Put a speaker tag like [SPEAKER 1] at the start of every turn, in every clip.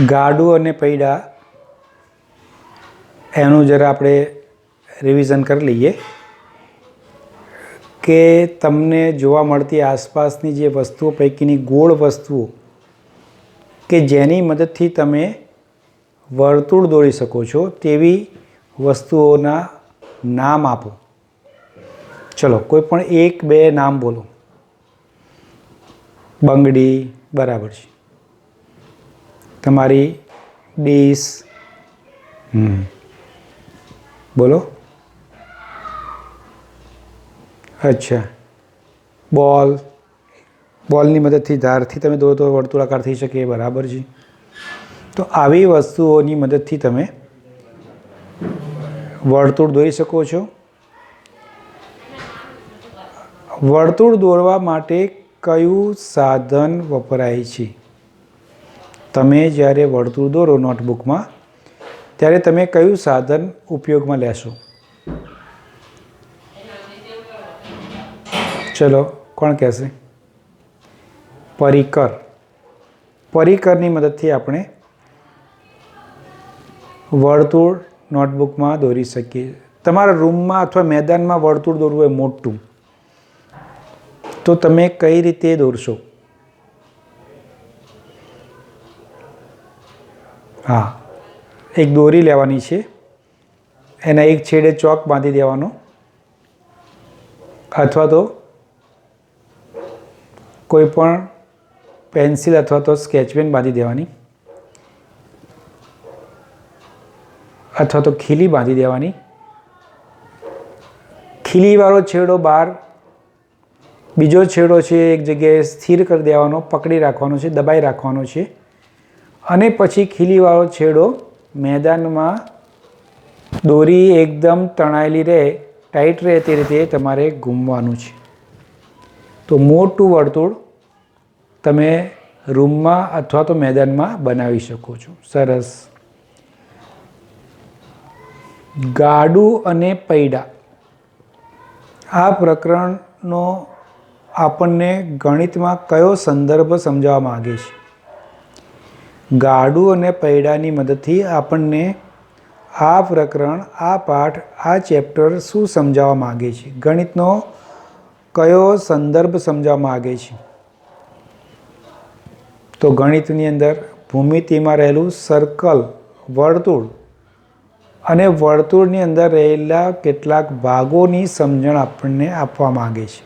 [SPEAKER 1] ગાડું અને પૈડા એનું જરા આપણે રિવિઝન કરી લઈએ કે તમને જોવા મળતી આસપાસની જે વસ્તુઓ પૈકીની ગોળ વસ્તુઓ કે જેની મદદથી તમે વર્તુળ દોરી શકો છો તેવી વસ્તુઓના નામ આપો. ચલો કોઈ પણ એક બે નામ બોલો. બંગડી બરાબર છે. તમારી ડીશ બોલો. અચ્છા બોલની મદદથી ધારથી તમે દોરો તો વર્તુળાકાર થઈ શકે બરાબર છે. તો આવી વસ્તુઓની મદદથી તમે વર્તુળ દોરી શકો છો. વર્તુળ દોરવા માટે કયું સાધન વપરાય છે? તમે જ્યારે વર્તુળ દોરો નોટબુકમાં ત્યારે તમે કયું સાધન ઉપયોગમાં લેશો? ચલો કોણ કહેશે? પરિકર. પરિકરની મદદથી આપણે વર્તુળ નોટબુકમાં દોરી શકીએ. તમારા રૂમમાં અથવા મેદાનમાં વર્તુળ દોરવું હોય મોટું તો તમે કઈ રીતે દોરશો? હા, એક દોરી લેવાની છે, એના એક છેડે ચોક બાંધી દેવાનો અથવા તો કોઈ પણ પેન્સિલ અથવા તો સ્કેચ પેન બાંધી દેવાની અથવા તો ખીલી બાંધી દેવાની. ખીલીવાળો છેડો બહાર, બીજો છેડો છે એક જગ્યાએ સ્થિર કરી દેવાનો, પકડી રાખવાનો છે, દબાઈ રાખવાનો છે અને પછી ખીલીવાળો છેડો મેદાનમાં દોરી એકદમ તણાયેલી રહે, ટાઈટ રહે તે રીતે તમારે ઘૂમવાનું છે. તો મોટું વર્તુળ તમે રૂમમાં અથવા તો મેદાનમાં બનાવી શકો છો. સરસ. ગાડું અને પૈડા આ પ્રકરણનો આપણને ગણિતમાં કયો સંદર્ભ સમજાવવા માગે છે? ગાડું અને પૈડાની મદદથી આપણને આ પ્રકરણ, આ પાઠ, આ ચેપ્ટર શું સમજાવવા માગે છે? ગણિતનો કયો સંદર્ભ સમજાવવા માગે છે? તો ગણિતની અંદર ભૂમિતિમાં રહેલું સર્કલ, વર્તુળ અને વર્તુળની અંદર રહેલા કેટલાક ભાગોની સમજણ આપણને આપવા માગે છે.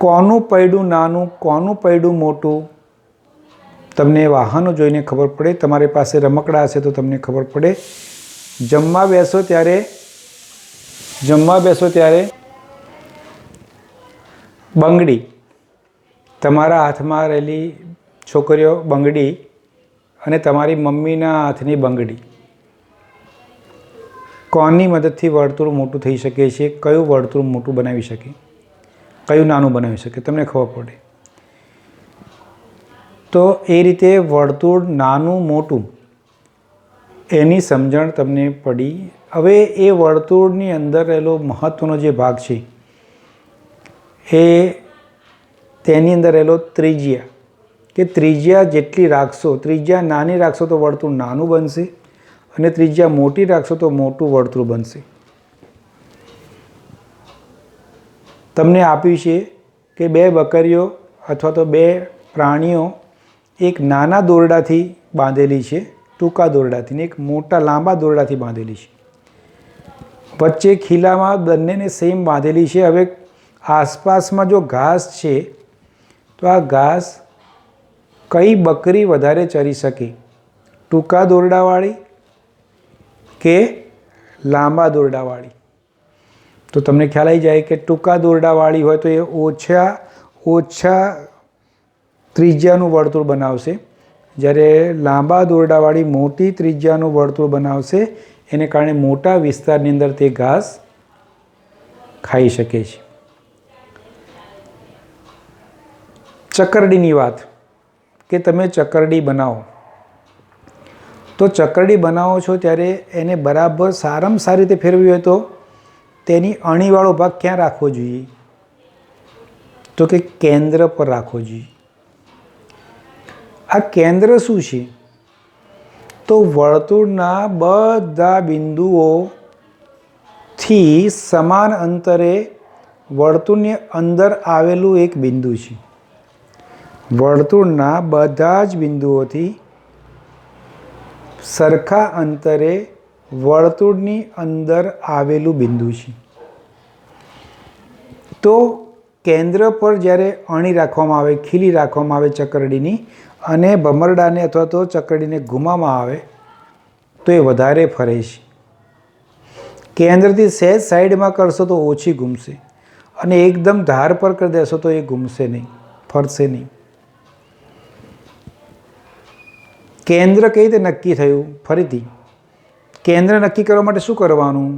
[SPEAKER 1] કોનું પૈડું નાનું, કોનું પૈડું મોટું? તમને વાહનો જોઈને ખબર પડે. તમારી પાસે રમકડા હશે તો તમને ખબર પડે. જમવા બેસો ત્યારે બંગડી, તમારા હાથમાં રહેલી છોકરીઓ બંગડી અને તમારી મમ્મીના હાથની બંગડી, કોની મદદથી વર્તુળ મોટું થઈ શકે છે? કયું વર્તુળ મોટું બનાવી શકે, કયું નાનું બનાવી શકે, તમને ખબર પડે. તો એ રીતે વર્તુળ નાનું મોટું એની સમજણ તમને પડી. હવે એ વર્તુળની અંદર રહેલો મહત્ત્વનો જે ભાગ છે એ તેની અંદર રહેલો ત્રિજ્યા, કે ત્રિજ્યા જેટલી રાખશો, ત્રિજ્યા નાની રાખશો તો વર્તુળ નાનું બનશે અને ત્રિજ્યા મોટી રાખશો તો મોટું વર્તુળ બનશે. તમને આપ્યું છે કે બે બકરીઓ અથવા તો બે પ્રાણીઓ એક નાના દોરડાથી બાંધેલી છે, ટૂંકા દોરડાથી, ને એક મોટા લાંબા દોરડાથી બાંધેલી છે. વચ્ચે ખીલામાં બંનેને સેમ બાંધેલી છે. હવે આસપાસમાં જો ઘાસ છે તો આ ઘાસ કઈ બકરી વધારે ચરી શકે? ટૂંકા દોરડાવાળી કે લાંબા દોરડાવાળી? તો તમને ખ્યાલ આવી જાય કે ટૂંકા દોરડાવાળી હોય તો એ ઓછા ત્રિજ્યાનું વર્તુળ બનાવશે, જ્યારે લાંબા દોરડાવાળી મોટી ત્રિજ્યાનું વર્તુળ બનાવશે. એને કારણે મોટા વિસ્તારની અંદર તે ઘાસ ખાઈ શકે છે. ચકરડીની વાત, કે તમે ચકરડી બનાવો તો ચકરડી બનાવો છો ત્યારે એને બરાબર સારામાં સારી રીતે ફેરવી હોય તો તેની અણીવાળો ભાગ ક્યાં રાખવો જોઈએ? તો કે કેન્દ્ર પર રાખવો જોઈએ. આ કેન્દ્ર શું છે? તો વર્તુળના બધા બિંદુઓથી સમાન અંતરે વર્તુળની અંદર આવેલું એક બિંદુ છે. વર્તુળના બધા જ બિંદુઓથી સરખા અંતરે વર્તુળની અંદર આવેલું બિંદુ છે. તો કેન્દ્ર પર જ્યારે અણી રાખવામાં આવે, ખીલી રાખવામાં આવે ચકરડીની, અને ભમરડાને અથવા તો ચકરડીને ઘુમાવવામાં આવે તો એ વધારે ફરે છે. કેન્દ્રથી સહેજ સાઈડમાં કરશો તો ઓછી ઘૂમશે, અને એકદમ ધાર પર કરી દેશો તો એ ઘૂમશે નહીં, ફરશે નહીં. કેન્દ્ર કઈ રીતે નક્કી થયું? ફરીથી કેન્દ્ર નક્કી કરવા માટે શું કરવાનું?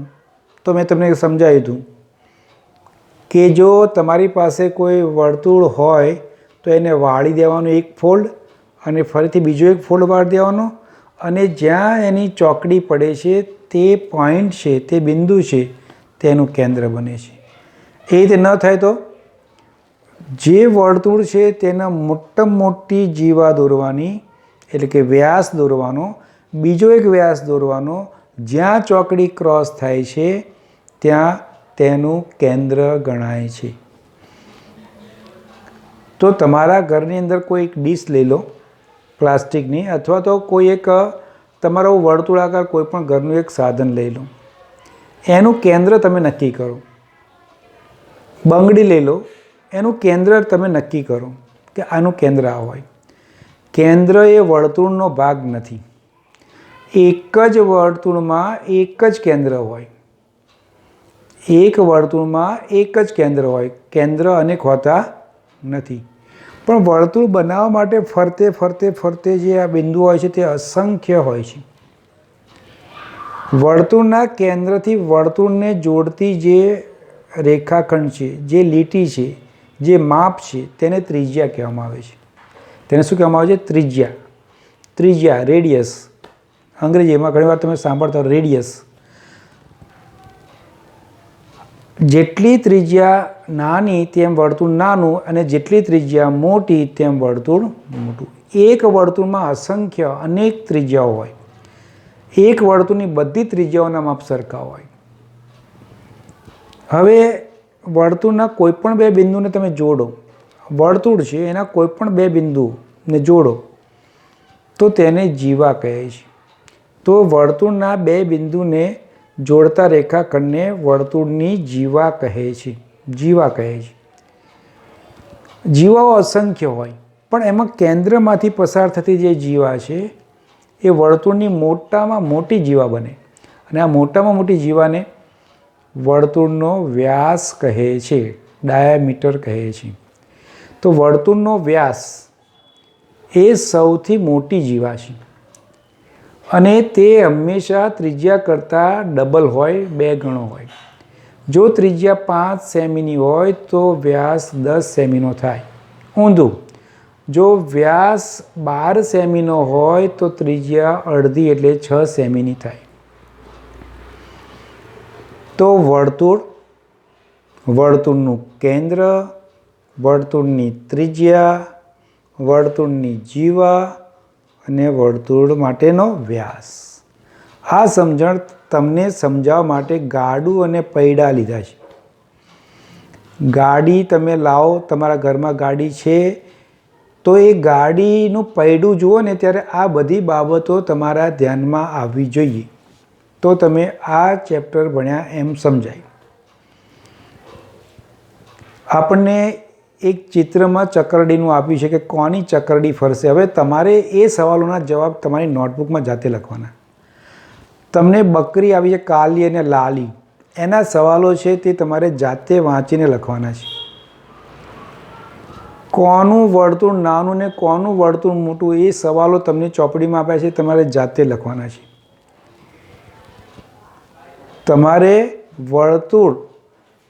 [SPEAKER 1] તો મેં તમને સમજાવ્યું હતું કે જો તમારી પાસે કોઈ વર્તુળ હોય તો એને વાળી દેવાનું એક ફોલ્ડ, અને ફરીથી બીજો એક ફોલ્ડ વાળી દેવાનો, અને જ્યાં એની ચોકડી પડે છે તે પોઈન્ટ છે, તે બિંદુ છે, તેનું કેન્દ્ર બને છે. એ રીતે ન થાય તો જે વર્તુળ છે તેના મોટામાં મોટી જીવા દોરવાની, એટલે કે વ્યાસ દોરવાનો, બીજો એક વ્યાસ દોરવાનો, જ્યાં ચોકડી ક્રોસ થાય છે ત્યાં તેનું કેન્દ્ર ગણાય છે. તો તમારા ઘરની અંદર કોઈ એક ડીશ લઈ લો પ્લાસ્ટિકની, અથવા તો કોઈ એક તમારો વર્તુળાકાર કોઈ પણ ઘરનું એક સાધન લઈ લો, એનું કેન્દ્ર તમે નક્કી કરો. બંગડી લઈ લો, એનું કેન્દ્ર તમે નક્કી કરો કે આનું કેન્દ્ર આ હોય. કેન્દ્ર એ વર્તુળનો ભાગ નથી. એક જ વર્તુળમાં એક જ કેન્દ્ર હોય. એક વર્તુળમાં એક જ કેન્દ્ર હોય. કેન્દ્ર અનેક હોતા નથી. પણ વર્તુળ બનાવવા માટે ફરતે ફરતે ફરતે જે આ બિંદુ હોય છે તે અસંખ્ય હોય છે. વર્તુળના કેન્દ્રથી વર્તુળને જોડતી જે રેખાખંડ છે, જે લીટી છે, જે માપ છે, તેને ત્રિજ્યા કહેવામાં આવે છે. તેને શું કહેવામાં આવે છે? ત્રિજ્યા. ત્રિજ્યા, રેડિયસ. અંગ્રેજીમાં ઘણીવાર તમે સાંભળતા હો રેડિયસ. જેટલી ત્રિજ્યા નાની તેમ વર્તુળ નાનું, અને જેટલી ત્રિજ્યા મોટી તેમ વર્તુળ મોટું. એક વર્તુળમાં અસંખ્ય અનેક ત્રિજ્યાઓ હોય. એક વર્તુળની બધી ત્રિજ્યાઓના માપ સરખા હોય. હવે વર્તુળના કોઈ પણ બે બિંદુને તમે જોડો, વર્તુળ છે એના કોઈ પણ બે બિંદુને જોડો તો તેને જીવા કહે છે. તો વર્તુળના બે બિંદુને જોડતા રેખાખંડને વર્તુળની જીવા કહે છે. જીવા કહે છે. જીવાઓ અસંખ્ય હોય, પણ એમાં કેન્દ્રમાંથી પસાર થતી જે જીવા છે એ વર્તુળની મોટામાં મોટી જીવા બને, અને આ મોટામાં મોટી જીવાને વર્તુળનો વ્યાસ કહે છે, ડાયામીટર કહે છે. તો વર્તુળનો વ્યાસ એ સૌથી મોટી જીવા છે, અને તે હંમેશા ત્રિજ્યા કરતાં ડબલ હોય, 2 ગણો હોય. જો ત્રિજ્યા 5 સેમીની હોય તો વ્યાસ 10 સેમીનો થાય. ઊંધું, જો વ્યાસ 12 સેમીનો હોય તો ત્રિજ્યા અડધી એટલે 6 સેમીની થાય. તો વર્તુળ, વર્તુળનું કેન્દ્ર, વર્તુળની ત્રિજ્યા, વર્તુળની જીવા અને વર્તુળ માટેનો વ્યાસ. આ સમજણ તમને સમજાવવા માટે ગાડું અને પૈડા લીધા છે. ગાડી તમે લાવો, તમારા ઘરમાં ગાડી છે તો એ ગાડીનું પૈડું જુઓ ને ત્યારે આ બધી બાબતો તમારા ધ્યાનમાં આવવી જોઈએ, તો તમે આ ચેપ્ટર ભણ્યા એમ સમજાય. આપણને એક ચિત્રમાં ચકરડીનું આપ્યું છે કે કોની ચકરડી ફરશે. હવે તમારે એ સવાલોના જવાબ તમારી નોટબુકમાં જાતે લખવાના. તમને બકરી આવી છે કાલી અને લાલી, એના સવાલો છે તે તમારે જાતે વાંચીને લખવાના છે. કોનું વર્તુળ નાનું ને કોનું વર્તુળ મોટું એ સવાલો તમને ચોપડીમાં આપ્યા છે, તમારે જાતે લખવાના છે. તમારે વર્તુળ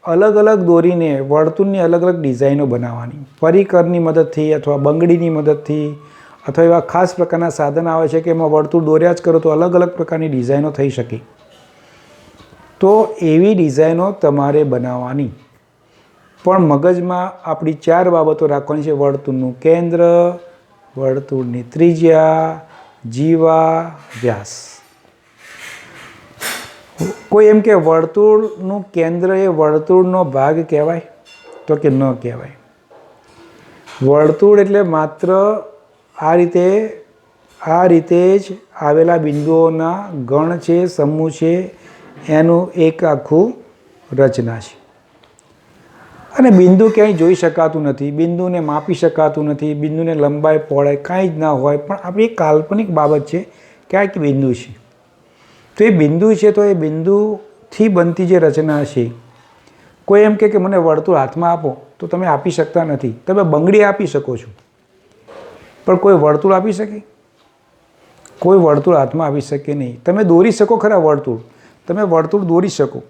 [SPEAKER 1] અલગ અલગ દોરીને વર્તુળની અલગ અલગ ડિઝાઇનો બનાવવાની, પરિકરની મદદથી અથવા બંગડીની મદદથી, અથવા એવા ખાસ પ્રકારના સાધન આવે છે કે એમાં વર્તુળ દોર્યા જ કરો તો અલગ અલગ પ્રકારની ડિઝાઇનો થઈ શકે. તો એવી ડિઝાઇનો તમારે બનાવવાની. પણ મગજમાં આપણી 4 બાબતો રાખવાની છે: વર્તુળનું કેન્દ્ર, વર્તુળની ત્રિજ્યા, જીવા, વ્યાસ. કોઈ એમ કે વર્તુળનું કેન્દ્ર એ વર્તુળનો ભાગ કહેવાય? તો કે ન કહેવાય. વર્તુળ એટલે માત્ર આ રીતે જ આવેલા બિંદુઓના ગણ છે, સમૂહ છે, એનું એક આખું રચના છે. અને બિંદુ ક્યાંય જોઈ શકાતું નથી, બિંદુને માપી શકાતું નથી, બિંદુને લંબાઈ પહોળાઈ કાંઈ જ ના હોય, પણ આપણી કાલ્પનિક બાબત છે કે આ એક બિંદુ છે. તો એ બિંદુ છે, તો એ બિંદુથી બનતી જે રચના છે. કોઈ એમ કે મને વર્તુળ હાથમાં આપો, તો તમે આપી શકતા નથી. તમે બંગડી આપી શકો છો, પણ કોઈ વર્તુળ આપી શકે? કોઈ વર્તુળ હાથમાં આપી શકે નહીં. તમે દોરી શકો ખરા વર્તુળ, તમે વર્તુળ દોરી શકો,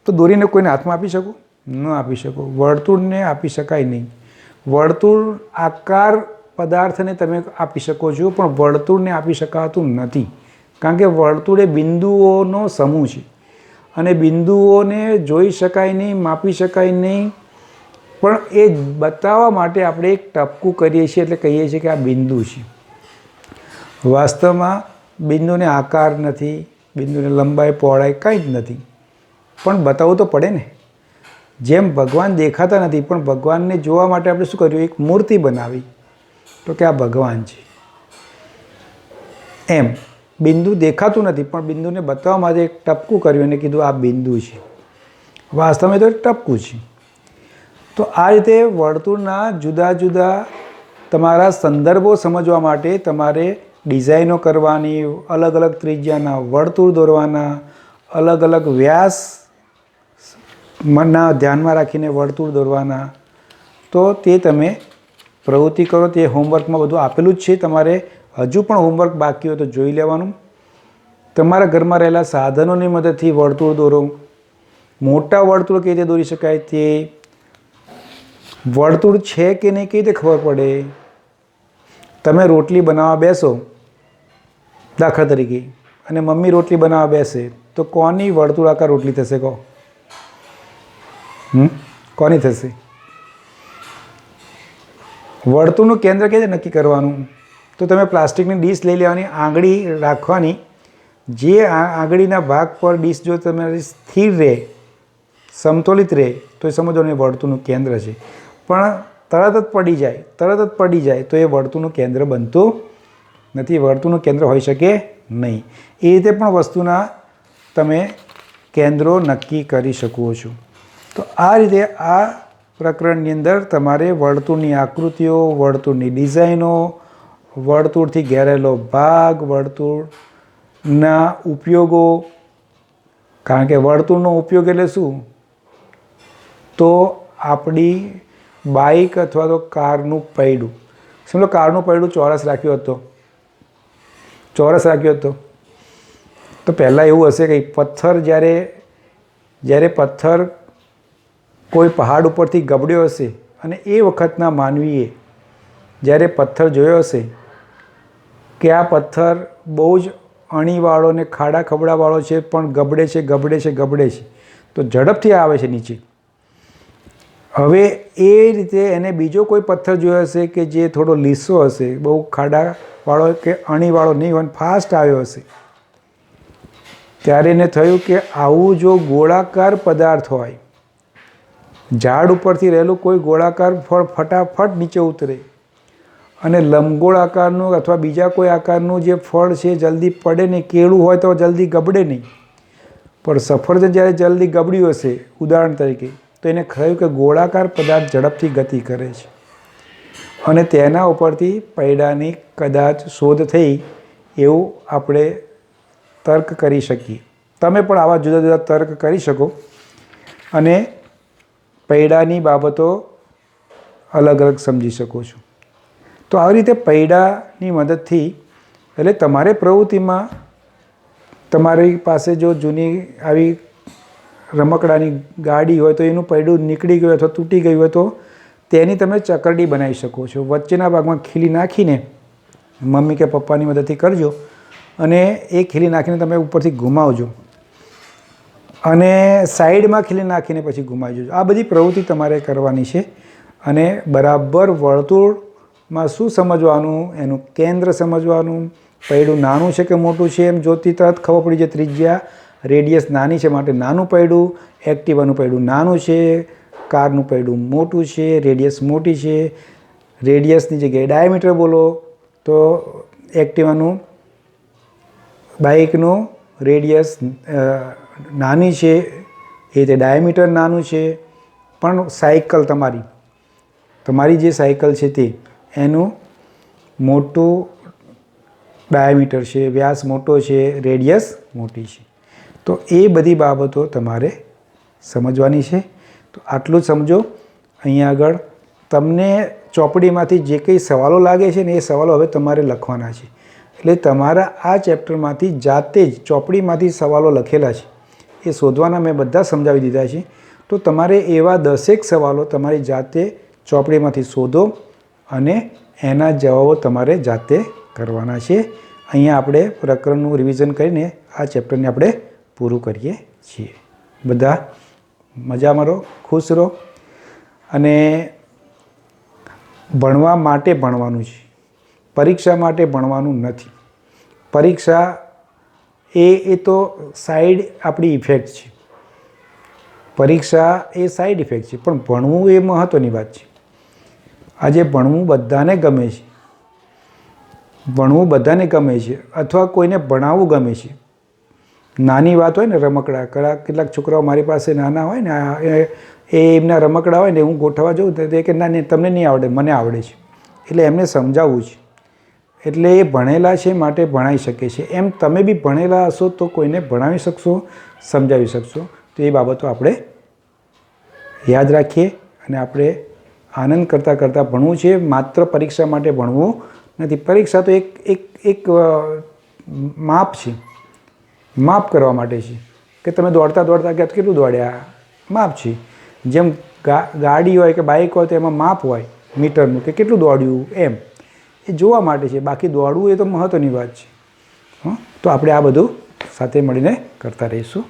[SPEAKER 1] તો દોરીને કોઈને હાથમાં આપી શકો? ન આપી શકો. વર્તુળને આપી શકાય નહીં. વર્તુળ આકાર પદાર્થને તમે આપી શકો છો, પણ વર્તુળને આપી શકાતું નથી. કારણ કે વર્તુળ એ બિંદુઓનો સમૂહ છે, અને બિંદુઓને જોઈ શકાય નહીં, માપી શકાય નહીં, પણ એ બતાવવા માટે આપણે એક ટપકું કરીએ છીએ, એટલે કહીએ છીએ કે આ બિંદુ છે. વાસ્તવમાં બિંદુને આકાર નથી, બિંદુને લંબાઈ પહોળાઈ કાંઈ જ નથી, પણ બતાવવું તો પડે ને. જેમ ભગવાન દેખાતા નથી, પણ ભગવાનને જોવા માટે આપણે શું કર્યું? એક મૂર્તિ બનાવી, તો કે આ ભગવાન છે. એમ બિંદુ દેખાતું નથી, પણ બિંદુને બતાવવા માટે એક ટપકું કર્યું અને કીધું આ બિંદુ છે. વાસ્તવમાં તો ટપકું છે. તો આ રીતે વર્તુળના જુદા જુદા તમારા સંદર્ભો સમજવા માટે તમારે ડિઝાઇનો કરવાની, અલગ અલગ ત્રિજ્યાના વર્તુળ દોરવાના, અલગ અલગ વ્યાસ મનના ધ્યાનમાં રાખીને વર્તુળ દોરવાના. તો તે તમે પ્રવૃત્તિ કરો. તે હોમવર્કમાં બધું આપેલું જ છે. તમારે હજુ પણ હોમવર્ક બાકી હોય તો જોઈ લેવાનું. તમારા ઘરમાં રહેલા સાધનોની મદદથી વર્તુળ દોરો. મોટા વર્તુળ કઈ રીતે દોરી શકાય, તે વર્તુળ છે કે નહીં કઈ રીતે ખબર પડે? તમે રોટલી બનાવવા બેસો દાખલા તરીકે, અને મમ્મી રોટલી બનાવવા બેસે, તો કોની વર્તુળાકાર રોટલી થશે? કહો. કોની થશે? વર્તુળનું કેન્દ્ર કેવી રીતે નક્કી કરવાનું? તો તમે પ્લાસ્ટિકની ડીશ લઈ લેવાની, આંગળી રાખવાની. જે આંગળીના ભાગ પર ડીશ જો તમારી સ્થિર રહે, સમતોલિત રહે, તો એ સમજવાનું વર્તુળનું કેન્દ્ર છે. પણ તરત જ પડી જાય તો એ વર્તુળનું કેન્દ્ર બનતું નથી. વર્તુળનું કેન્દ્ર હોઈ શકે નહીં. એ રીતે પણ વસ્તુના તમે કેન્દ્રો નક્કી કરી શકો છો. તો આ રીતે આ પ્રકરણની અંદર તમારે વર્તુળની આકૃતિઓ, વર્તુળની ડિઝાઇનો, વર્તુળથી ઘેરેલો ભાગ, વર્તુળના ઉપયોગો. કારણ કે વર્તુળનો ઉપયોગ એટલે શું? તો આપણી બાઇક અથવા તો કારનું પૈડું, સમજો કારનું પૈડું ચોરસ રાખ્યું હતો, તો પહેલાં એવું હશે કે પથ્થર જ્યારે પથ્થર કોઈ પહાડ ઉપરથી ગબડ્યો હશે, અને એ વખતના માનવીએ જ્યારે પથ્થર જોયો હશે કે આ પથ્થર બહુ જ અણીવાળો ને ખાડા ખબડાવાળો છે, પણ ગબડે છે, તો ઝડપથી આવે છે નીચે. હવે એ રીતે એને બીજો કોઈ પથ્થર જોયો હશે કે જે થોડો લીસો હશે, બહુ ખાડાવાળો કે અણીવાળો નહીં હોય, ફાસ્ટ આવ્યો હશે. ત્યારે એને થયું કે આવું જો ગોળાકાર પદાર્થ હોય, ઝાડ ઉપરથી રહેલું કોઈ ગોળાકાર ફળ ફટાફટ નીચે ઉતરે, અને લંબગોળ આકારનું અથવા બીજા કોઈ આકારનું જે ફળ છે જલ્દી પડે નહીં. કેળું હોય તો જલ્દી ગબડે નહીં, પણ સફરજન જ્યારે જલ્દી ગબડ્યું હશે ઉદાહરણ તરીકે, તો એને કહ્યું કે ગોળાકાર પદાર્થ ઝડપથી ગતિ કરે છે, અને તેના ઉપરથી પૈડાની કદાચ શોધ થઈ, એવું આપણે તર્ક કરી શકીએ. તમે પણ આવા જુદા જુદા તર્ક કરી શકો, અને પૈડાની બાબતો અલગ અલગ સમજી શકો છો. તો આવી રીતે પૈડાની મદદથી, એટલે તમારે પ્રવૃત્તિમાં તમારી પાસે જો જૂની આવી રમકડાની ગાડી હોય તો એનું પૈડું નીકળી ગયું અથવા તૂટી ગયું હોય તો તેની તમે ચકરડી બનાવી શકો છો. વચ્ચેના ભાગમાં ખીલી નાખીને, મમ્મી કે પપ્પાની મદદથી કરજો, અને એ ખીલી નાખીને તમે ઉપરથી ઘુમાવજો, અને સાઈડમાં ખીલી નાખીને પછી ઘુમાવી જજો. આ બધી પ્રવૃત્તિ તમારે કરવાની છે, અને બરાબર વર્તુળ માં શું સમજવાનું, એનું કેન્દ્ર સમજવાનું, પૈડું નાનું છે કે મોટું છે એમ જોતી તરત ખબર પડી જાય. ત્રિજ્યા રેડિયસ નાની છે માટે નાનું પૈડું, એક્ટિવાનું પૈડું નાનું છે, કારનું પૈડું મોટું છે, રેડિયસ મોટી છે. રેડિયસની જગ્યાએ ડાયામીટર બોલો તો એક્ટિવાનું બાઇકનું રેડિયસ નાની છે, એ રીતે ડાયામીટર નાનું છે. પણ સાયકલ તમારી જે સાયકલ છે તે એનું મોટું ડાયામીટર છે, વ્યાસ મોટો છે, રેડિયસ મોટી છે. તો એ બધી બાબતો તમારે સમજવાની છે. તો આટલું જ સમજો. અહીંયા આગળ તમને ચોપડીમાંથી જે કંઈ સવાલો લાગે છે ને એ સવાલો હવે તમારે લખવાના છે. એટલે તમારા આ ચેપ્ટરમાંથી જાતે જ ચોપડીમાંથી સવાલો લખેલા છે એ શોધવાના મેં બધા સમજાવી દીધા છે. તો તમારે એવા 10 સવાલો તમારી જાતે ચોપડીમાંથી શોધો અને એના જવાબો તમારે જાતે કરવાના છે. અહીંયા આપણે પ્રકરણનું રિવિઝન કરીને આ ચેપ્ટરને આપણે પૂરું કરીએ છીએ. બધા મજામાં રહો, ખુશ રહો અને ભણવા માટે ભણવાનું છે, પરીક્ષા માટે ભણવાનું નથી. પરીક્ષા એ તો સાઈડ આપણી ઇફેક્ટ છે. પરીક્ષા એ સાઈડ ઇફેક્ટ છે, પણ ભણવું એ મહત્ત્વની વાત છે. આજે ભણવું બધાને ગમે છે, ભણવું બધાને ગમે છે અથવા કોઈને ભણાવવું ગમે છે. નાની વાત હોય ને રમકડા, કેટલાક છોકરાઓ મારી પાસે નાના હોય ને એ એમના રમકડા હોય ને હું ગોઠવવા જાઉં તો એ કે ના તમને નહીં આવડે, મને આવડે છે. એટલે એમને સમજાવવું છે. એટલે એ ભણેલા છે માટે ભણાવી શકે છે. એમ તમે બી ભણેલા હશો તો કોઈને ભણાવી શકશો, સમજાવી શકશો. તો એ બાબતો આપણે યાદ રાખીએ અને આપણે આનંદ કરતાં કરતાં ભણવું છે. માત્ર પરીક્ષા માટે ભણવું નથી. પરીક્ષા તો એક માપ છે, માપ કરવા માટે છે કે તમે દોડતા દોડતા કે કેટલું દોડ્યા, માપ છે. જેમ ગાડી હોય કે બાઇક હોય તો એમાં માપ હોય મીટરનું કે કેટલું દોડ્યું એમ, એ જોવા માટે છે. બાકી દોડવું એ તો મહત્ત્વની વાત છે. તો આપણે આ બધું સાથે મળીને કરતા રહીશું.